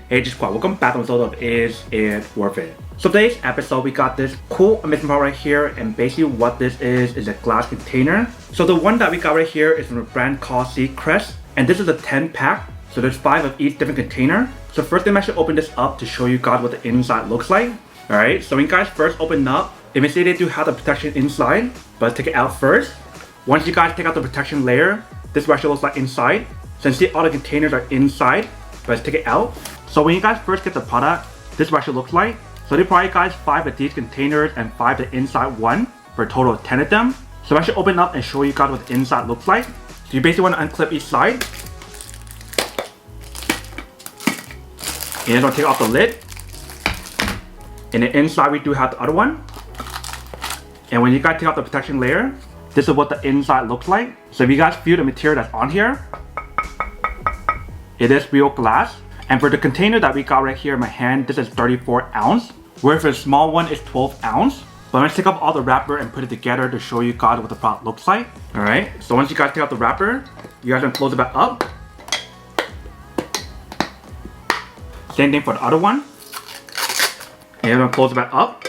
Hey Squad, welcome back to episode of Is It Worth It? So today's episode we got this cool amazing product right here, and basically what this is a glass container. So the one that we got right here is from a brand called Crest, and this is a 10 pack. So there's 5 of each different container. So first I'm actually open this up to show you guys what the inside looks like. Alright, so when you guys first open up, you may see they do have the protection inside, but let's take it out first. Once you guys take out the protection layer, this is what it looks like inside. So you see all the containers are inside, but let's take it out. So when you guys first get the product, this is what it looks like. So they provide you guys 5 of these containers and 5 the inside one, for a total of 10 of them. So I should open up and show you guys what the inside looks like. So you basically want to unclip each side. And then I'll take off the lid. And then inside we do have the other one. And when you guys take off the protection layer, this is what the inside looks like. So if you guys feel the material that's on here, it is real glass. And for the container that we got right here in my hand, this is 34 ounce. Where for the small one is 12 ounce. But I'm going to take off all the wrapper and put it together to show you guys what the product looks like. Alright, so once you guys take out the wrapper, you guys can close it back up. Same thing for the other one. And you're going to close it back up.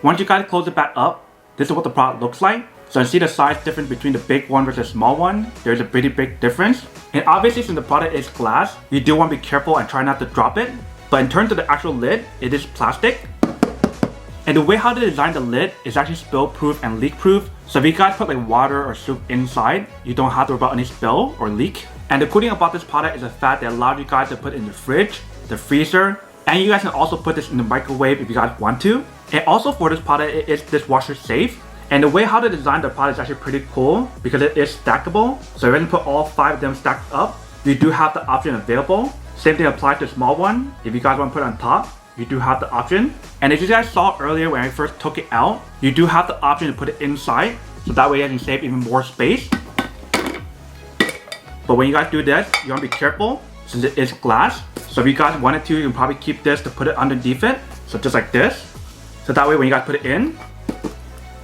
Once you guys close it back up, this is what the product looks like. So you see the size difference between the big one versus the small one. There's a pretty big difference. And obviously since the product is glass, you do want to be careful and try not to drop it. But in terms of the actual lid, it is plastic. And the way how they design the lid is actually spill proof and leak proof. So if you guys put like water or soup inside, you don't have to worry about any spill or leak. And the cool thing about this product is the fact that allows you guys to put it in the fridge, the freezer, and you guys can also put this in the microwave if you guys want to. And also for this product, it is dishwasher safe. And the way how they design the product is actually pretty cool because it is stackable. So you're going to put all 5 of them stacked up. You do have the option available. Same thing applies to the small one. If you guys want to put it on top, you do have the option. And as you guys saw earlier when I first took it out, you do have the option to put it inside. So that way you can save even more space. But when you guys do this, you want to be careful since it is glass. So if you guys wanted to, you can probably keep this to put it underneath it. So just like this. So that way when you guys put it in,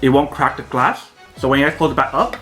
it won't crack the glass. So when you guys close it back up,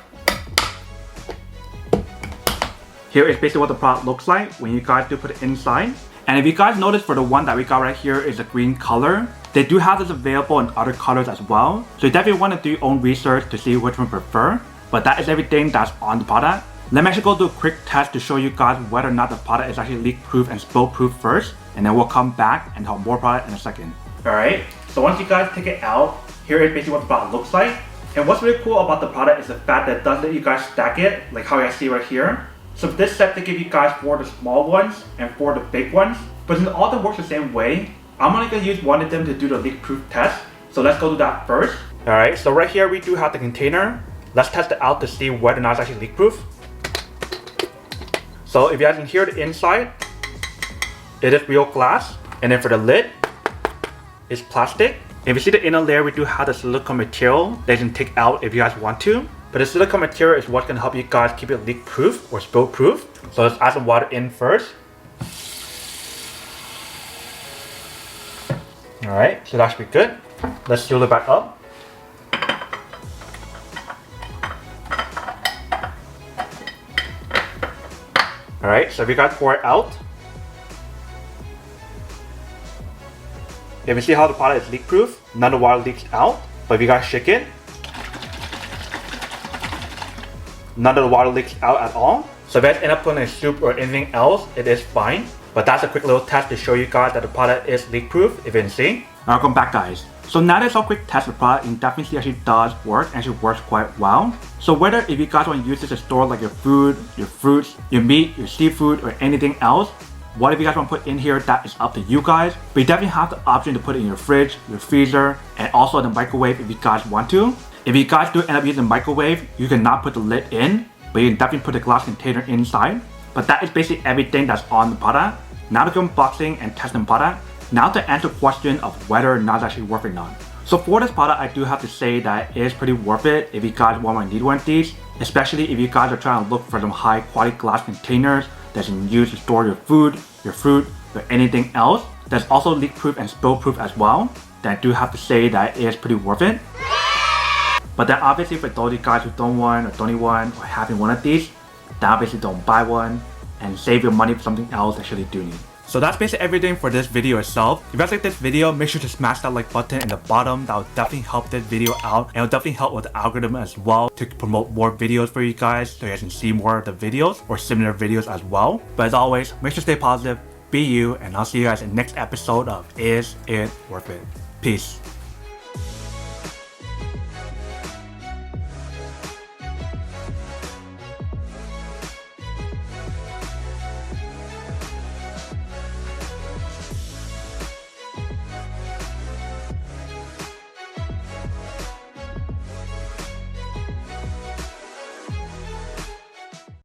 here is basically what the product looks like when you guys do put it inside. And if you guys notice for the one that we got right here is a green color, they do have this available in other colors as well. So you definitely want to do your own research to see which one you prefer. But that is everything that's on the product. Let me actually go do a quick test to show you guys whether or not the product is actually leak proof and spill proof first. And then we'll come back and have more product in a second. Alright, so once you guys take it out, here is basically what the product looks like. And what's really cool about the product is the fact that it does let you guys stack it, like how you guys see right here. So for this set, they give you guys 4 of the small ones and 4 of the big ones. But since all of them works the same way, I'm only going to use one of them to do the leak proof test. So let's go do that first. Alright, so right here we do have the container. Let's test it out to see whether or not it's actually leak proof. So if you guys can hear the inside, it is real glass. And then for the lid, it's plastic. If you see the inner layer, we do have the silicone material that you can take out if you guys want to. But the silicone material is what's going to help you guys keep it leak proof or spill proof. So let's add some water in first. Alright, so that should be good. Let's seal it back up. Alright, so if you guys pour it out, if you see how the product is leak proof, none of the water leaks out. But if you guys shake it, none of the water leaks out at all. So if you guys end up putting in soup or anything else, it is fine. But that's a quick little test to show you guys that the product is leak proof, if you can see. Welcome back guys. So now that's a quick test of the product, and definitely actually does work and actually works quite well. So whether if you guys want to use this to store like your food, your fruits, your meat, your seafood, or anything else, whatever you guys want to put in here, that is up to you guys. But you definitely have the option to put it in your fridge, your freezer, and also in the microwave if you guys want to. If you guys do end up using the microwave, you cannot put the lid in, but you can definitely put the glass container inside. But that is basically everything that's on the product. Now to go unboxing and testing the product. Now to answer the question of whether or not it's actually worth it or not. So for this product, I do have to say that it is pretty worth it if you guys want to need one of these. Especially if you guys are trying to look for some high quality glass containers that you can use to store your food, your fruit, or anything else. That's also leak proof and spill proof as well. Then I do have to say that it is pretty worth it. But then obviously for those of you guys who don't want or don't need one or having one of these, then obviously don't buy one and save your money for something else that you actually do need. So that's basically everything for this video itself. If you guys like this video, make sure to smash that like button in the bottom. That will definitely help this video out, and it will definitely help with the algorithm as well to promote more videos for you guys so you guys can see more of the videos or similar videos as well. But as always, make sure to stay positive, be you, and I'll see you guys in the next episode of Is It Worth It? Peace.